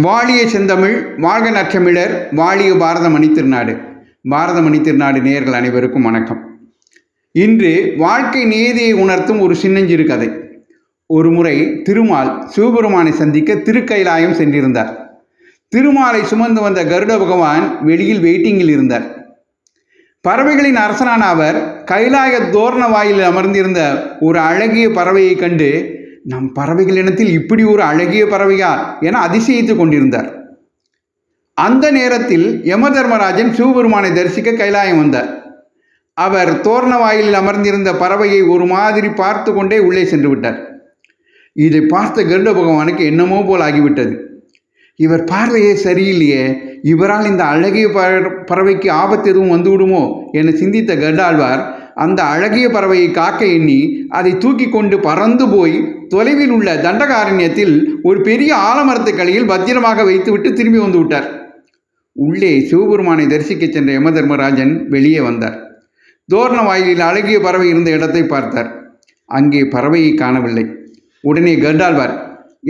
வாழிய செந்தமிழ் வாழ்க நற்றமிழர் வாழிய பாரத மணித்திருநாடு. பாரத மணித்திருநாடு நேயர்கள் அனைவருக்கும் வணக்கம். இன்று வாழ்க்கை நீதியை உணர்த்தும் ஒரு சின்னஞ்சிறு கதை. ஒரு முறை திருமால் சிவபெருமானை சந்திக்க திருக்கைலாயம் சென்றிருந்தார். திருமாலை சுமந்து வந்த கருட பகவான் வெளியில் வெயிட்டிங்கில் இருந்தார். பறவைகளின் அரசனான அவர் கைலாய தோரண வாயிலில் அமர்ந்திருந்த ஒரு அழகிய பறவையை கண்டு, நம் பறவைகள் இனத்தில் இப்படி ஒரு அழகிய பறவையா என அதிசயித்து கொண்டிருந்தார். அந்த நேரத்தில் யமதர்மராஜன் சிவபெருமானை தரிசிக்க கைலாயம் வந்தார். அவர் தோரண வாயிலில் அமர்ந்திருந்த பறவையை ஒரு மாதிரி பார்த்து கொண்டே உள்ளே சென்று விட்டார். இதை பார்த்த கருட பகவானுக்கு என்னமோ போல் ஆகிவிட்டது. இவர் பார்வையே சரியில்லையே, இவரால் இந்த அழகிய பறவைக்கு ஆபத்து எதுவும் வந்துவிடுமோ என சிந்தித்த கருடாழ்வார் அந்த அழகிய பறவையை காக்க எண்ணி அதை தூக்கி கொண்டு பறந்து போய் தொலைவில் உள்ள தண்டகாரண்யத்தில் ஒரு பெரிய ஆலமரத்துக்கடியில் பத்திரமாக வைத்துவிட்டு திரும்பி வந்து விட்டார். உள்ளே சிவபெருமானை தரிசிக்க சென்ற யமதர்மராஜன் வெளியே வந்தார். தோரண வாயிலில் அழகிய பறவை இருந்த இடத்தை பார்த்தார். அங்கே பறவையை காணவில்லை. உடனே கருடாழ்வார்,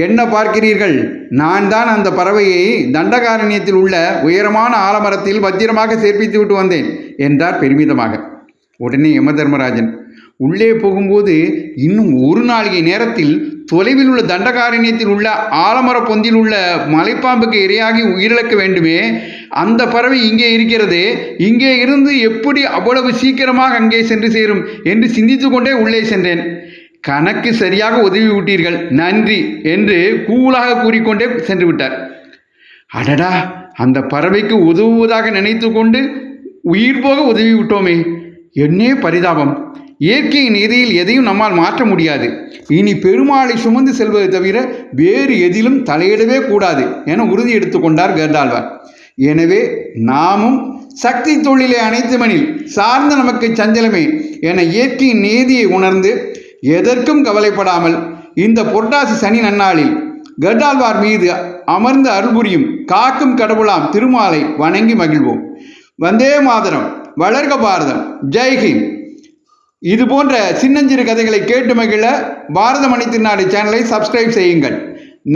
என்ன பார்க்கிறீர்கள்? நான் தான் அந்த பறவையை தண்டகாரண்யத்தில் உள்ள உயரமான ஆலமரத்தில் பத்திரமாக சேர்ப்பித்து விட்டு வந்தேன் என்றார் பெருமிதமாக. உடனே யமதர்மராஜன், உள்ளே போகும்போது இன்னும் ஒரு நாளிகை நேரத்தில் தொலைவில் உள்ள தண்டகாரண்யத்தில் உள்ள ஆலமர பொந்தில் உள்ள மலைப்பாம்புக்கு இரையாகி உயிரிழக்க வேண்டுமே, அந்த பறவை இங்கே இருக்கிறது, இங்கே இருந்து எப்படி அவ்வளவு சீக்கிரமாக அங்கே சென்று சேரும் என்று சிந்தித்து கொண்டே உள்ளே சென்றேன். கணக்கு சரியாக உதவி விட்டீர்கள், நன்றி என்று கூலாக கூறிக்கொண்டே சென்று விட்டார். அடடா, அந்த பறவைக்கு உதவுவதாக நினைத்து கொண்டு உயிர் போக உதவி விட்டோமே, என்னே பரிதாபம். இயற்கையின் நீதியில் எதையும் நம்மால் மாற்ற முடியாது. இனி பெருமாளை சுமந்து செல்வதை தவிர வேறு எதிலும் தலையிடவே கூடாது என உறுதி எடுத்துக்கொண்டார் கருடாழ்வார். எனவே நாமும் சக்தி தொழிலை அனைத்துமனில் சார்ந்த நமக்கு சஞ்சலமே என இயற்கையின் நீதியை உணர்ந்து எதற்கும் கவலைப்படாமல் இந்த புரட்டாசி சனி நன்னாளில் கருடாழ்வார் மீது அமர்ந்து அருள்புரியும் காக்கும் கடவுளாம் திருமாலை வணங்கி மகிழ்வோம். வந்தே மாதரம், வளர்க பாரதம், ஜெய்ஹிந்த். இது போன்ற சின்னஞ்சிறு கதைகளை கேட்டு மகிழ பாரத மணித்திருநாடு சேனலை சப்ஸ்கிரைப் செய்யுங்கள்.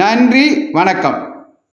நன்றி, வணக்கம்.